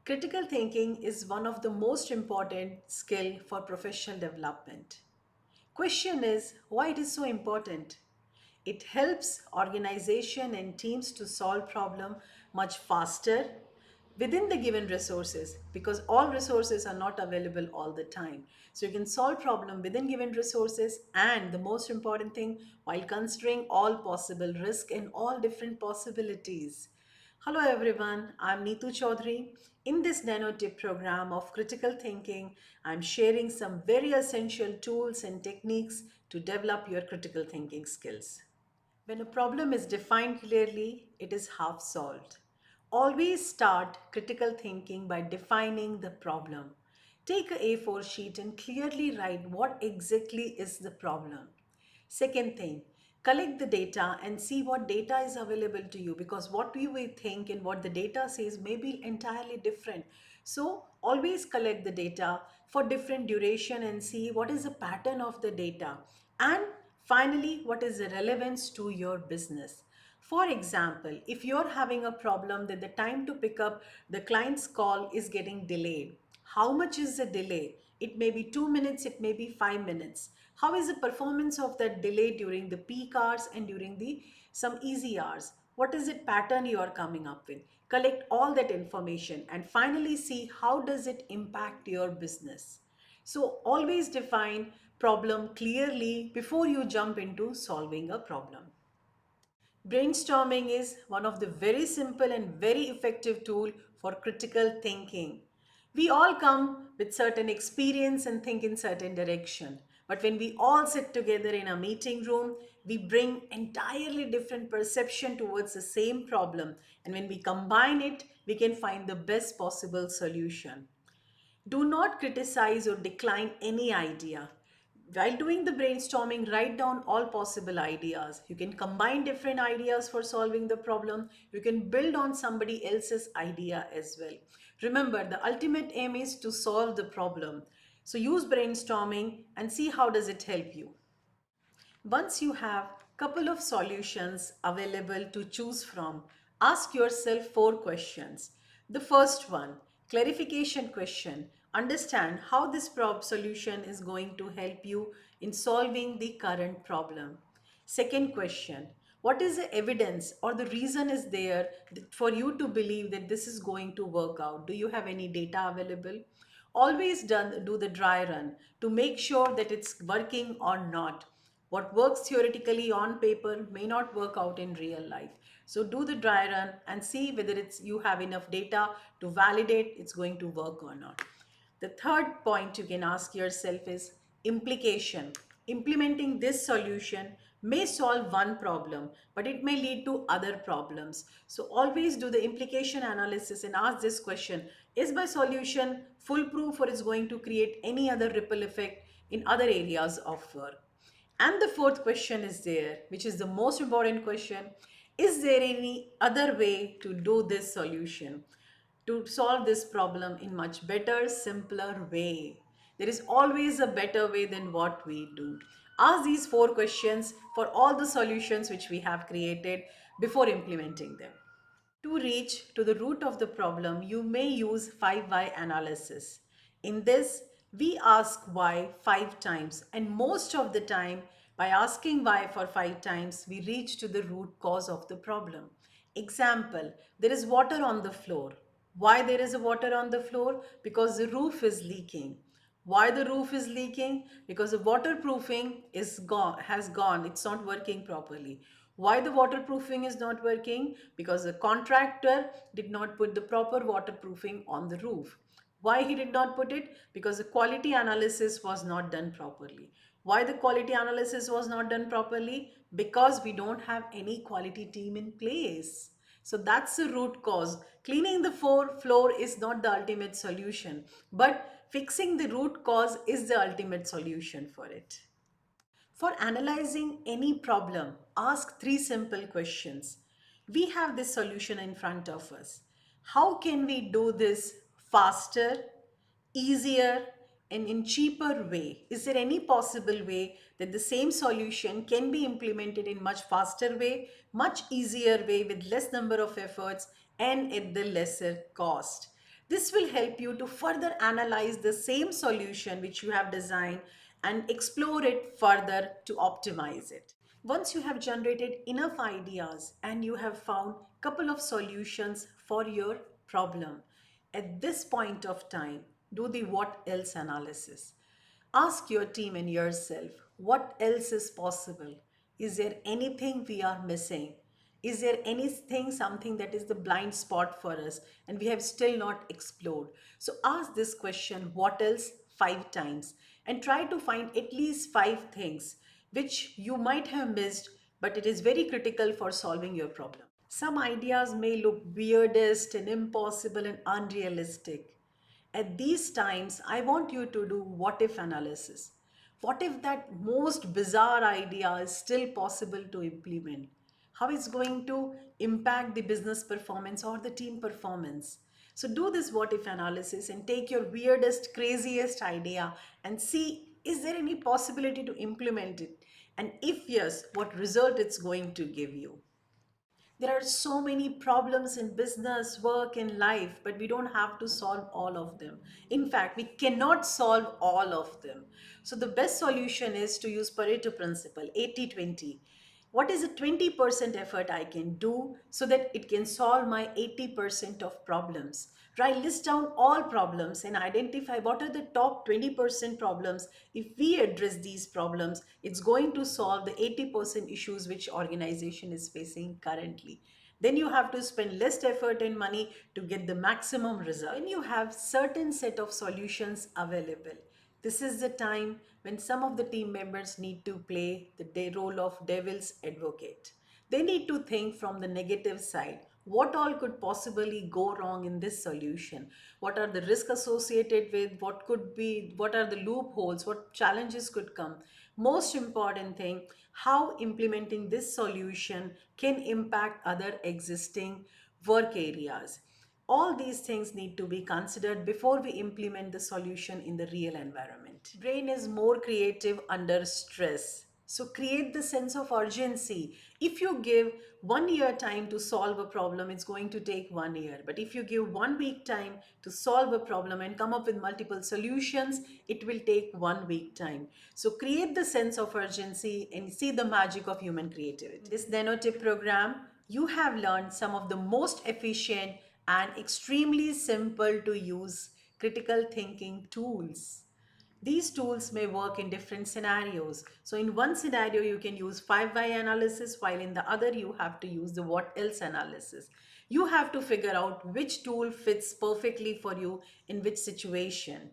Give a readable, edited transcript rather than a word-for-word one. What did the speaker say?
Critical thinking is one of the most important skill for professional development. Question is why it is so important? It helps organization and teams to solve problem much faster within the given resources because all resources are not available all the time. So you can solve problem within given resources and the most important thing while considering all possible risk and all different possibilities. Hello everyone, I'm Neetu Choudhary. In this Nano Tip program of critical thinking, I'm sharing some very essential tools and techniques to develop your critical thinking skills. When a problem is defined clearly, it is half solved. Always start critical thinking by defining the problem. Take a A4 sheet and clearly write what exactly is the problem. Second thing, collect the data and see what data is available to you because what you will think and what the data says may be entirely different. So always collect the data for different duration and see what is the pattern of the data. And finally, what is the relevance to your business? For example, if you're having a problem that the time to pick up the client's call is getting delayed, how much is the delay? It may be 2 minutes, it may be 5 minutes. How is the performance of that delay during the peak hours and during the some easy hours? What is it pattern you are coming up with? Collect all that information and finally see how does it impact your business. So always define problem clearly before you jump into solving a problem. Brainstorming is one of the very simple and very effective tool for critical thinking. We all come with certain experience and think in certain direction. But when we all sit together in a meeting room, we bring entirely different perception towards the same problem. And when we combine it, we can find the best possible solution. Do not criticize or decline any idea. While doing the brainstorming, write down all possible ideas. You can combine different ideas for solving the problem. You can build on somebody else's idea as well. Remember, the ultimate aim is to solve the problem. So use brainstorming and see how does it help you. Once you have couple of solutions available to choose from, ask yourself four questions. The first one, clarification question. Understand how this solution is going to help you in solving the current problem. Second question, what is the evidence or the reason is there for you to believe that this is going to work out? Do you have any data available? Always do the dry run to make sure that it's working or not. What works theoretically on paper may not work out in real life. So do the dry run and see whether it's you have enough data to validate it's going to work or not. The third point you can ask yourself is implication. Implementing this solution may solve one problem, but it may lead to other problems. So always do the implication analysis and ask this question, is my solution foolproof or is going to create any other ripple effect in other areas of work? And the fourth question is there, which is the most important question. Is there any other way to do this solution? To solve this problem in much better, simpler way. There is always a better way than what we do. Ask these four questions for all the solutions which we have created before implementing them. To reach to the root of the problem, you may use 5 why analysis. In this, we ask why 5 times, and most of the time, by asking why for 5 times, we reach to the root cause of the problem. Example, there is water on the floor. Why there is a water on the floor? Because the roof is leaking. Why the roof is leaking? Because the waterproofing has gone. It's not working properly. Why the waterproofing is not working? Because the contractor did not put the proper waterproofing on the roof. Why he did not put it? Because the quality analysis was not done properly. Why the quality analysis was not done properly? Because we don't have any quality team in place. So that's the root cause. Cleaning the floor is not the ultimate solution, but fixing the root cause is the ultimate solution for it. For analyzing any problem, ask three simple questions. We have this solution in front of us. How can we do this faster, easier, and in cheaper way? Is there any possible way that the same solution can be implemented in much faster way, much easier way with less number of efforts and at the lesser cost? This will help you to further analyze the same solution which you have designed and explore it further to optimize it. Once you have generated enough ideas and you have found couple of solutions for your problem, at this point of time, do the what else analysis. Ask your team and yourself, what else is possible? Is there anything we are missing? Is there anything, something that is the blind spot for us and we have still not explored? So ask this question, what else, 5 times, and try to find at least 5 things which you might have missed, but it is very critical for solving your problem. Some ideas may look weirdest and impossible and unrealistic. At these times, I want you to do what if analysis. What if that most bizarre idea is still possible to implement? How it's going to impact the business performance or the team performance? So do this what if analysis and take your weirdest, craziest idea and see, is there any possibility to implement it? And if yes, what result it's going to give you. There are so many problems in business, work, and life, but we don't have to solve all of them. In fact, we cannot solve all of them. So, the best solution is to use Pareto principle 80-20. What is the 20% effort I can do so that it can solve my 80% of problems? Try list down all problems and identify what are the top 20% problems. If we address these problems, it's going to solve the 80% issues which organization is facing currently. Then you have to spend less effort and money to get the maximum result. When you have certain set of solutions available, this is the time when some of the team members need to play the role of devil's advocate. They need to think from the negative side. What all could possibly go wrong in this solution? What are the risks associated with? What are the loopholes? What challenges could come? Most important thing, how implementing this solution can impact other existing work areas. All these things need to be considered before we implement the solution in the real environment. Brain is more creative under stress. So create the sense of urgency. If you give 1 year time to solve a problem, it's going to take 1 year. But if you give 1 week time to solve a problem and come up with multiple solutions, it will take 1 week time. So create the sense of urgency and see the magic of human creativity. This nanotip program, you have learned some of the most efficient and extremely simple to use critical thinking tools. These tools may work in different scenarios. So in one scenario, you can use 5 why analysis, while in the other, you have to use the what else analysis. You have to figure out which tool fits perfectly for you in which situation.